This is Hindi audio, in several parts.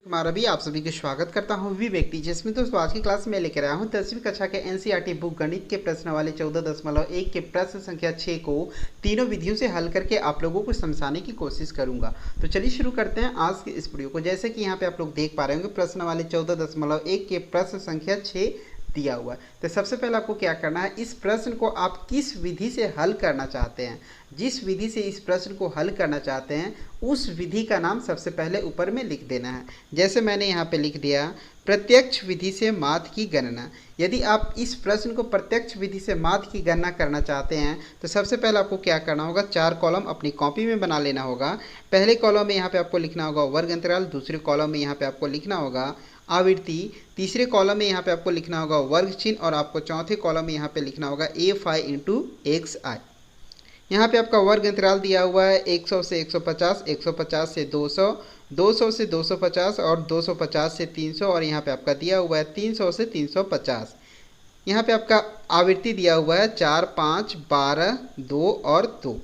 कुमार अभी आप सभी का स्वागत करता हूं विवेक टीचर्स में। दोस्तों आज की क्लास में लेकर आया हूं 10वीं कक्षा के एनसीईआरटी बुक गणित के प्रश्न वाले 14.1 के प्रश्न संख्या 6 को तीनों विधियों से हल करके आप लोगों को समझाने की कोशिश करूंगा। तो चलिए शुरू करते हैं आज के इस वीडियो को। जैसे कि यहाँ पे आप लोग देख पा रहे होंगे प्रश्न वाले 14.1 के प्रश्न संख्या 6 दिया हुआ है। तो सबसे पहले आपको क्या करना है, इस प्रश्न को आप किस विधि से हल करना चाहते हैं, जिस विधि से इस प्रश्न को हल करना चाहते हैं उस विधि का नाम सबसे पहले ऊपर में लिख देना है। जैसे मैंने यहाँ पे लिख दिया प्रत्यक्ष विधि से माध्य की गणना। यदि आप इस प्रश्न को प्रत्यक्ष विधि से माध्य की गणना करना चाहते हैं तो सबसे पहले आपको क्या करना होगा, 4 कॉलम अपनी कॉपी में बना लेना होगा। पहले कॉलम में यहाँ पे आपको लिखना होगा वर्ग अंतराल, दूसरे कॉलम में यहाँ पे आपको लिखना होगा आवृत्ति, तीसरे कॉलम में यहाँ पे आपको लिखना होगा वर्ग चिन्ह और आपको चौथे कॉलम में यहाँ पे लिखना होगा ए फाई इंटू एक्स आई। यहाँ पे आपका वर्ग अंतराल दिया हुआ है 100 से 150, 150 से 200, 200 से 250 और 250 से 300 और यहाँ पे आपका दिया हुआ है 300 से 350। यहाँ पे आपका आवृत्ति दिया हुआ है 4, 5, 12, 2 और 2।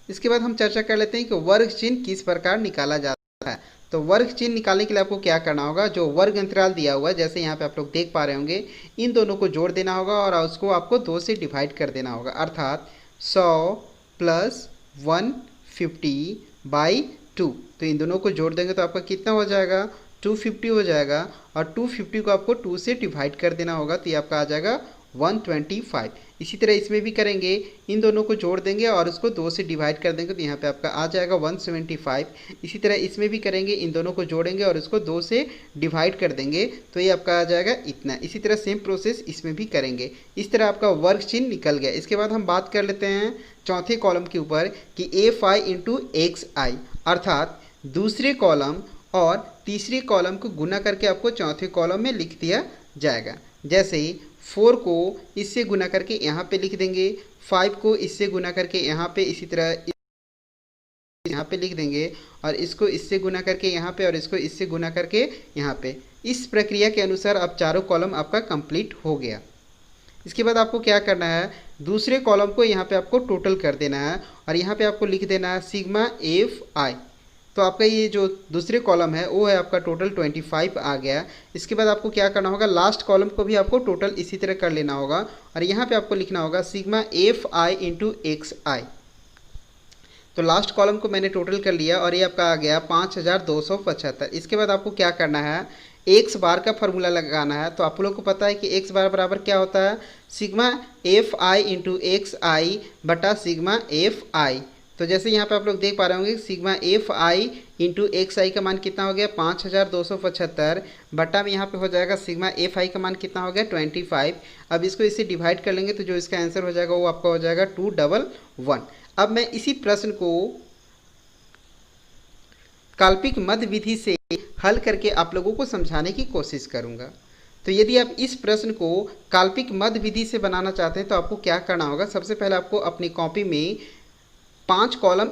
इसके बाद हम चर्चा कर लेते हैं कि वर्ग चिन्ह किस प्रकार निकाला जाता है। तो वर्ग चिन्ह निकालने के लिए आपको क्या करना होगा, जो वर्ग अंतराल दिया हुआ है जैसे यहाँ पे आप लोग देख पा रहे होंगे, इन दोनों को जोड़ देना होगा और उसको आपको 2 से डिवाइड कर देना होगा। अर्थात 100 प्लस 150/2। तो इन दोनों को जोड़ देंगे तो आपका कितना हो जाएगा, 250 हो जाएगा और 250 को आपको 2 से डिवाइड कर देना होगा तो ये आपका आ जाएगा 125। इसी तरह इसमें भी करेंगे, इन दोनों को जोड़ देंगे और उसको 2 से डिवाइड कर देंगे तो यहाँ पे आपका आ जाएगा 175। इसी तरह इसमें भी करेंगे, इन दोनों को जोड़ेंगे और उसको 2 से डिवाइड कर देंगे तो ये आपका आ जाएगा इतना। इसी तरह सेम प्रोसेस इसमें भी करेंगे। इस तरह आपका वर्ग चिन्ह निकल गया। इसके बाद हम बात कर लेते हैं चौथे कॉलम के ऊपर कि ए फाई इंटू एक्स आई, अर्थात दूसरे कॉलम और तीसरे कॉलम को गुना करके आपको चौथे कॉलम में लिख दिया जाएगा। जैसे 4 को इससे गुना करके यहाँ पे लिख देंगे, 5 को इससे गुना करके यहाँ पे, इसी तरह यहाँ पे लिख देंगे और इसको इससे गुना करके यहाँ पे और इसको इससे गुना करके यहाँ पे। इस प्रक्रिया के अनुसार अब चारों कॉलम आपका कंप्लीट हो गया। इसके बाद आपको क्या करना है, दूसरे कॉलम को यहाँ पे आपको टोटल कर देना है और यहाँ पे आपको लिख देना है सिग्मा एफ आई। तो आपका ये जो दूसरे कॉलम है वो है आपका टोटल 25 आ गया। इसके बाद आपको क्या करना होगा, लास्ट कॉलम को भी आपको टोटल इसी तरह कर लेना होगा और यहाँ पे आपको लिखना होगा sigma f i into x i. तो लास्ट कॉलम को मैंने टोटल कर लिया और ये आपका आ गया 5275। इसके बाद आपको क्या करना है, एक्स बार का फॉर्मूला लगाना है। तो आप लोग को पता है कि एक्स बार बराबर क्या होता है, sigma f i into x i बटा सिग्मा एफ आई। तो जैसे यहाँ पे आप लोग देख पा रहे होंगे sigma f i into x i का मान कितना हो गया 5275 बटा में यहाँ पे हो जाएगा सिग्मा एफ आई का मान कितना हो गया 25। अब इसको इससे डिवाइड कर लेंगे तो जो इसका आंसर हो जाएगा वो आपका हो जाएगा 211। अब मैं इसी प्रश्न को काल्पनिक मध्य विधि से हल करके आप लोगों को समझाने की कोशिश करूंगा। तो यदि आप इस प्रश्न को काल्पनिक मध्य विधि से बनाना चाहते हैं तो आपको क्या करना होगा, सबसे पहले आपको अपनी कॉपी में 5 कॉलम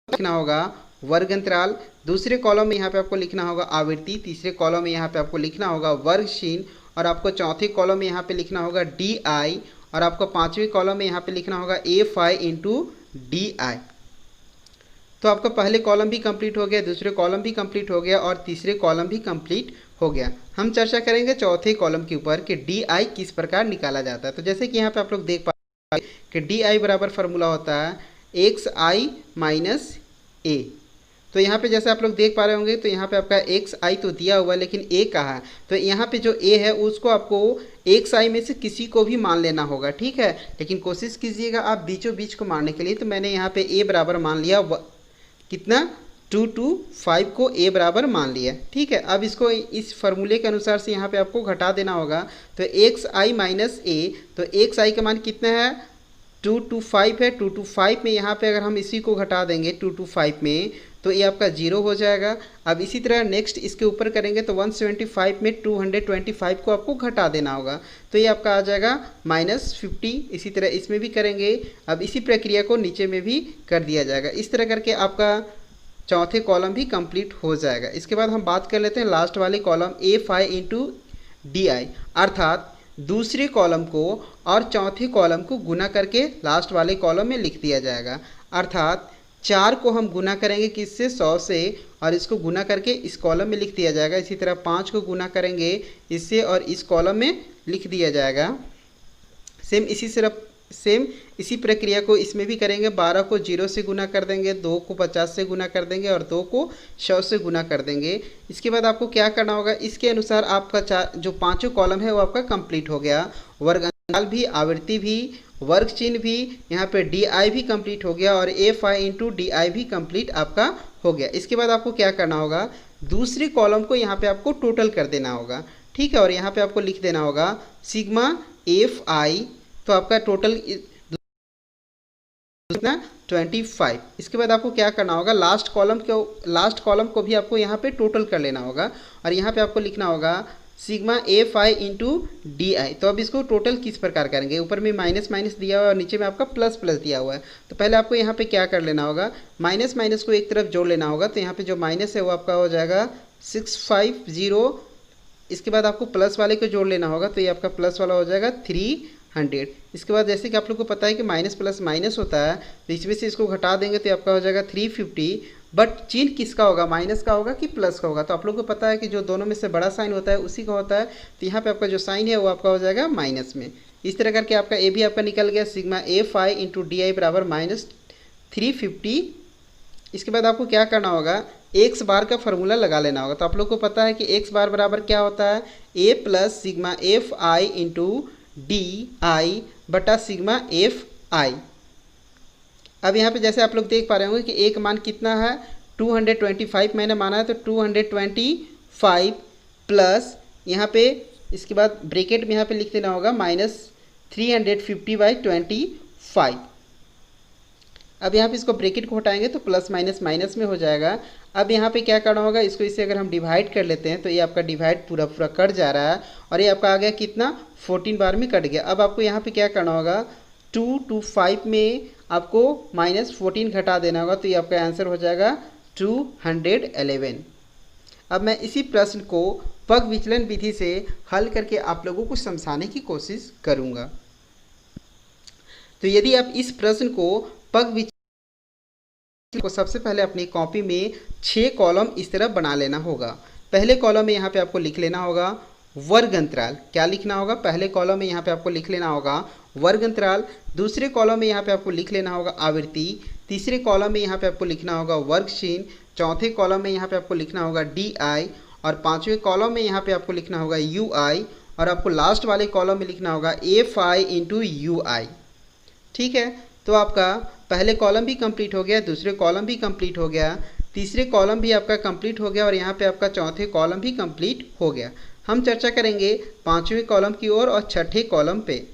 लिखना होगा वर्ग अंतराल, दूसरे कॉलम में यहाँ पे आपको लिखना होगा आवृत्ति, तीसरे कॉलम में यहाँ पे आपको लिखना होगा वर्ग चिन्ह और आपको चौथे कॉलम में यहाँ पे लिखना होगा डी आई और आपको 5वें कॉलम में यहाँ पे लिखना होगा ए फाई इंटू डी आई। तो आपका पहले कॉलम भी कंप्लीट हो गया, दूसरे कॉलम भी कंप्लीट हो गया और तीसरे कॉलम भी कंप्लीट हो गया। हम चर्चा करेंगे चौथे कॉलम के ऊपर कि डी आई किस प्रकार निकाला जाता है। तो जैसे कि यहाँ पे आप लोग देख पा रहे हैं कि डी आई बराबर फार्मूला होता है एक्स आई माइनस ए। तो यहाँ पे जैसे आप लोग देख पा रहे होंगे तो यहाँ पे आपका एक्स आई तो दिया हुआ है लेकिन ए कहाँ है, तो यहाँ पे जो ए है उसको आपको एक्स आई में से किसी को भी मान लेना होगा, ठीक है। लेकिन कोशिश कीजिएगा आप बीचों बीच को मानने के लिए। तो मैंने यहाँ पे ए बराबर मान लिया, कितना 225 को ए बराबर मान लिया, ठीक है। अब इसको इस फार्मूले के अनुसार से यहाँ पे आपको घटा देना होगा। तो एक्स आई माइनस ए, तो एक्स आई का मान कितना है 225 है। 225 में यहाँ पे अगर हम इसी को घटा देंगे 225 में तो ये आपका 0 हो जाएगा। अब इसी तरह नेक्स्ट इसके ऊपर करेंगे तो 175 में 225 को आपको घटा देना होगा तो ये आपका आ जाएगा -50। इसी तरह इसमें भी करेंगे। अब इसी प्रक्रिया को नीचे में भी कर दिया जाएगा। इस तरह करके आपका चौथे कॉलम भी कंप्लीट हो जाएगा। इसके बाद हम बात कर लेते हैं लास्ट वाले कॉलम ए फाई इंटू डी आई, अर्थात दूसरे कॉलम को और चौथे कॉलम को गुना करके लास्ट वाले कॉलम में लिख दिया जाएगा। अर्थात 4 को हम गुना करेंगे किससे, 100 से, और इसको गुना करके इस कॉलम में लिख दिया जाएगा। इसी तरह 5 को गुना करेंगे इससे और इस कॉलम में लिख दिया जाएगा। सेम इसी प्रक्रिया को इसमें भी करेंगे। 12 को 0 से गुना कर देंगे, 2 को 50 से गुना कर देंगे और 2 को 100 से गुना कर देंगे। इसके बाद आपको क्या करना होगा, इसके अनुसार आपका जो पांचों कॉलम है वो आपका कंप्लीट हो गया। वर्ग अंतराल भी, आवृत्ति भी, वर्ग चिन्ह भी, यहाँ पे डी आई भी कंप्लीट हो गया और F i into D I भी कंप्लीट आपका हो गया। इसके बाद आपको क्या करना होगा, दूसरी कॉलम को यहाँ पे आपको टोटल कर देना होगा, ठीक है। और यहाँ पे आपको लिख देना होगा सिग्मा एफ आई, तो आपका टोटल कितना 25। इसके बाद आपको क्या करना होगा, लास्ट कॉलम को भी आपको यहाँ पे टोटल कर लेना होगा और यहाँ पे आपको लिखना होगा sigma f i into D I. तो अब इसको टोटल किस प्रकार करेंगे, ऊपर में माइनस माइनस दिया हुआ है और नीचे में आपका प्लस प्लस दिया हुआ है। तो पहले आपको यहाँ पे क्या कर लेना होगा, माइनस माइनस को एक तरफ जोड़ लेना होगा। तो यहाँ पे जो माइनस है वो आपका हो जाएगा 650। इसके बाद आपको प्लस वाले को जोड़ लेना होगा, तो ये आपका प्लस वाला हो जाएगा 300। इसके बाद जैसे कि आप लोग को पता है कि माइनस प्लस माइनस होता है, तो इसमें से इसको घटा देंगे तो आपका हो जाएगा 350। बट चिन्ह किसका होगा, माइनस का होगा कि प्लस का होगा। तो आप लोग को पता है कि जो दोनों में से बड़ा साइन होता है उसी का होता है। तो यहाँ पे आपका जो साइन है वो आपका हो जाएगा माइनस में। इस तरह करके आपका ए भी आपका निकल गया, sigma f i into D I बराबर -350। इसके बाद आपको क्या करना होगा, एक्स बार का फॉर्मूला लगा लेना होगा। तो आप लोग को पता है कि एक्स बार बराबर क्या होता है, A plus sigma f i into D i बटा सिग्मा एफ आई। अब यहाँ पे जैसे आप लोग देख पा रहे होंगे कि ए का मान कितना है 225 मैंने माना है, तो 225 प्लस यहाँ पे इसके बाद ब्रैकेट में यहाँ पे लिख देना होगा -350/25। अब यहाँ पे इसको ब्रैकेट को हटाएंगे तो प्लस माइनस माइनस में हो जाएगा। अब यहाँ पे क्या करना होगा, इसको इससे अगर हम डिवाइड कर लेते हैं तो ये आपका डिवाइड पूरा पूरा कट जा रहा है और ये आपका आ गया कितना 14 बार में कट गया। अब आपको यहाँ पे क्या करना होगा, 2 to 5 में आपको -14 घटा देना होगा, तो ये आपका आंसर हो जाएगा 211। अब मैं इसी प्रश्न को पग विचलन विधि से हल करके आप लोगों को समझाने की कोशिश करूँगा। तो यदि आप इस प्रश्न को पग विचलन को सबसे पहले अपनी कॉपी में 6 कॉलम इस तरह बना लेना होगा। पहले कॉलम में यहाँ पे आपको लिख लेना होगा वर्ग अंतराल। क्या लिखना होगा, पहले कॉलम में यहाँ पे आपको लिख लेना होगा वर्ग अंतराल। दूसरे कॉलम में यहाँ पे आपको लिख लेना होगा आवृत्ति। तीसरे कॉलम में यहाँ पे आपको लिखना होगा वर्ग चिन्ह। चौथे कॉलम में यहाँ पे आपको लिखना होगा डी आई और पाँचवें कॉलम में यहाँ पे आपको लिखना होगा यू आई और आपको लास्ट वाले कॉलम में लिखना होगा एफ आई इंटू यू आई। ठीक है, तो आपका पहले कॉलम भी कंप्लीट हो गया, दूसरे कॉलम भी कंप्लीट हो गया, तीसरे कॉलम भी आपका कंप्लीट हो गया और यहाँ पे आपका चौथे कॉलम भी कंप्लीट हो गया। हम चर्चा करेंगे पाँचवें कॉलम की ओर और छठे कॉलम पे,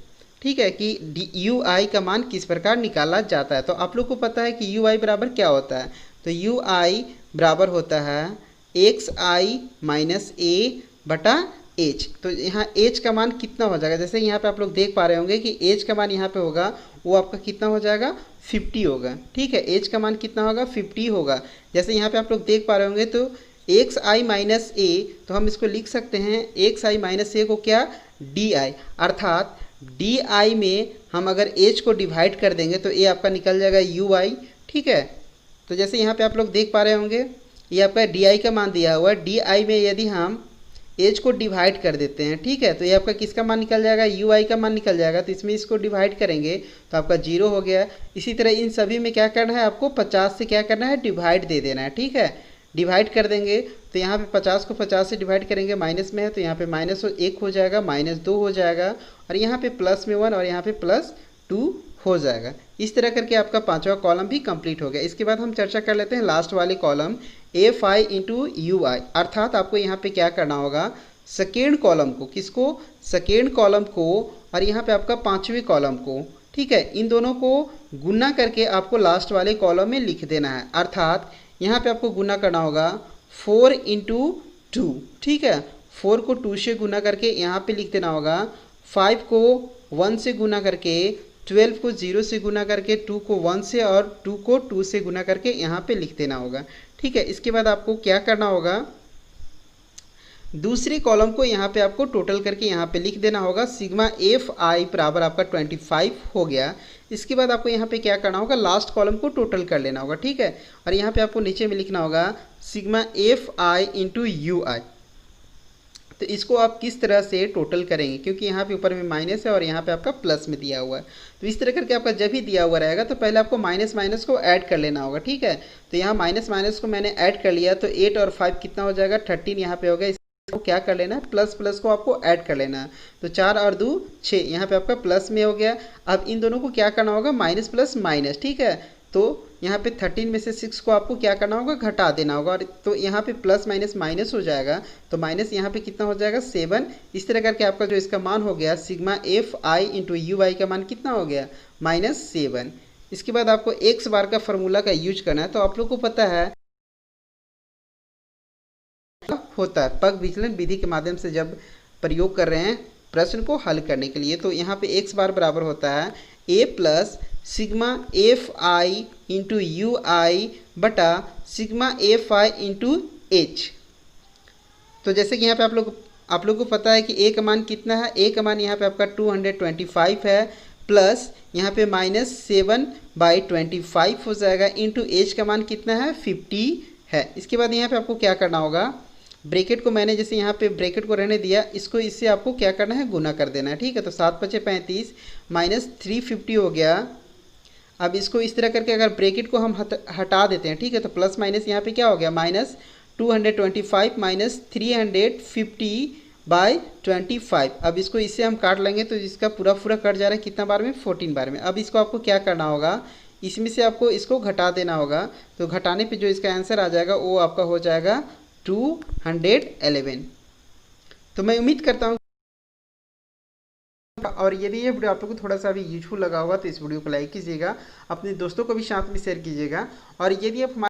ठीक है, कि यू आई का मान किस प्रकार निकाला जाता है। तो आप लोग को पता है कि यू आई बराबर क्या होता है, तो यू आई बराबर होता है एक्स आई माइनस ए बटा एच। तो यहाँ एच का मान कितना हो जाएगा, जैसे यहाँ पे आप लोग देख पा रहे होंगे कि एच का मान यहाँ पे होगा वो आपका कितना हो जाएगा 50 होगा। ठीक है, एच का मान कितना होगा 50 होगा। जैसे यहाँ पे आप लोग देख पा रहे होंगे तो एक्स आई माइनस ए, तो हम इसको लिख सकते हैं एक्स आई माइनस ए को क्या डी आई, अर्थात डी आई में हम अगर एच को डिवाइड कर देंगे तो ए आपका निकल जाएगा यू आई। ठीक है, तो जैसे यहाँ पे आप लोग देख पा रहे होंगे ये आपका डी आई का मान दिया हुआ है। डी आई में यदि हम एच को डिवाइड कर देते हैं, ठीक है, तो ये आपका किसका मान निकल जाएगा, यू आई का मान निकल जाएगा। तो इसमें इसको डिवाइड करेंगे तो आपका 0 हो गया। इसी तरह इन सभी में क्या करना है, आपको 50 से क्या करना है, डिवाइड दे देना है। ठीक है, डिवाइड कर देंगे तो यहाँ पे 50 को 50 से डिवाइड करेंगे, माइनस में है तो यहाँ पे -1 हो जाएगा, -2 हो जाएगा और यहाँ पे +1 और यहाँ पे +2 हो जाएगा। इस तरह करके आपका पांचवा कॉलम भी कंप्लीट हो गया। इसके बाद हम चर्चा कर लेते हैं लास्ट वाले column f i into u i, अर्थात आपको यहाँ पे क्या करना होगा, सेकेंड कॉलम को, किसको, सेकेंड कॉलम को और यहाँ पे आपका पाँचवें कॉलम को, ठीक है, इन दोनों को गुना करके आपको लास्ट वाले कॉलम में लिख देना है। अर्थात यहाँ पे आपको गुना करना होगा 4 इंटू 2, ठीक है, 4 को 2 से गुना करके यहाँ पे लिख देना होगा, 5 को 1 से गुना करके, 12 को 0 से गुना करके, 2 को 1 से और 2 को 2 से गुना करके यहाँ पे लिख देना होगा। ठीक है, इसके बाद आपको क्या करना होगा, दूसरी कॉलम को यहाँ पे आपको टोटल करके यहाँ पे लिख देना होगा। सिग्मा एफ आई बराबर आपका 25 हो गया। इसके बाद आपको यहाँ पे क्या करना होगा, लास्ट कॉलम को टोटल कर लेना होगा, ठीक है। और यहाँ पे आपको नीचे में लिखना होगा sigma f i into u i. तो इसको आप किस तरह से टोटल करेंगे, क्योंकि यहाँ पे ऊपर में माइनस है और यहाँ पे आपका प्लस में दिया हुआ है। तो इस तरह करके आपका जब भी दिया हुआ रहेगा तो पहले आपको माइनस माइनस को ऐड कर लेना होगा, ठीक है। तो यहाँ माइनस माइनस को मैंने ऐड कर लिया, तो 8 और 5 कितना हो जाएगा, 13 यहाँ पे हो गया। इसको क्या कर लेना है, प्लस प्लस को आपको ऐड कर लेना है। तो 4 और 2 6, यहाँ पे आपका प्लस में हो गया। अब इन दोनों को क्या करना होगा, माइनस प्लस माइनस, ठीक है। तो यहाँ पे 13 में से 6 को आपको क्या करना होगा, घटा देना होगा। और तो यहाँ पे प्लस माइनस माइनस हो जाएगा, तो माइनस यहाँ पे कितना हो जाएगा, 7। इस तरह करके आपका जो इसका मान हो गया sigma f i into u i का मान कितना हो गया, -7। इसके बाद आपको एक्स बार का फॉर्मूला का यूज करना है। तो आप लोग को पता है होता है पग विचलन विधि के माध्यम से जब प्रयोग कर रहे हैं प्रश्न को हल करने के लिए, तो यहाँ पे एक्स बार बराबर होता है A plus sigma f i into u i बटा sigma f i into h. तो जैसे कि यहाँ पे आप लोग को पता है कि ए का मान कितना है, ए का मान यहाँ पे आपका 225 है, प्लस यहाँ पे -7/25 हो जाएगा, इंटू एच का मान कितना है, 50 है। इसके बाद यहाँ पे आपको क्या करना होगा, ब्रैकेट को मैंने जैसे यहाँ पे ब्रैकेट को रहने दिया, इसको इससे आपको क्या करना है, गुना कर देना है, ठीक है। तो 7 × 5 = 35 -350 हो गया। अब इसको इस तरह करके अगर ब्रैकेट को हम हटा देते हैं, ठीक है, तो प्लस माइनस यहाँ पे क्या हो गया, -225 -350/25। अब इसको इससे हम काट लेंगे तो इसका पूरा पूरा कट जा रहा है कितना बार में, 14 बार में। अब इसको आपको क्या करना होगा, इसमें से आपको इसको घटा देना होगा। तो घटाने पे जो इसका आंसर आ जाएगा वो आपका हो जाएगा 211। तो मैं उम्मीद करता हूँ, और यदि ये वीडियो आप लोग को थोड़ा सा भी यूजफुल लगा होगा तो इस वीडियो को लाइक कीजिएगा, अपने दोस्तों को भी साथ में शेयर कीजिएगा। और यदि आप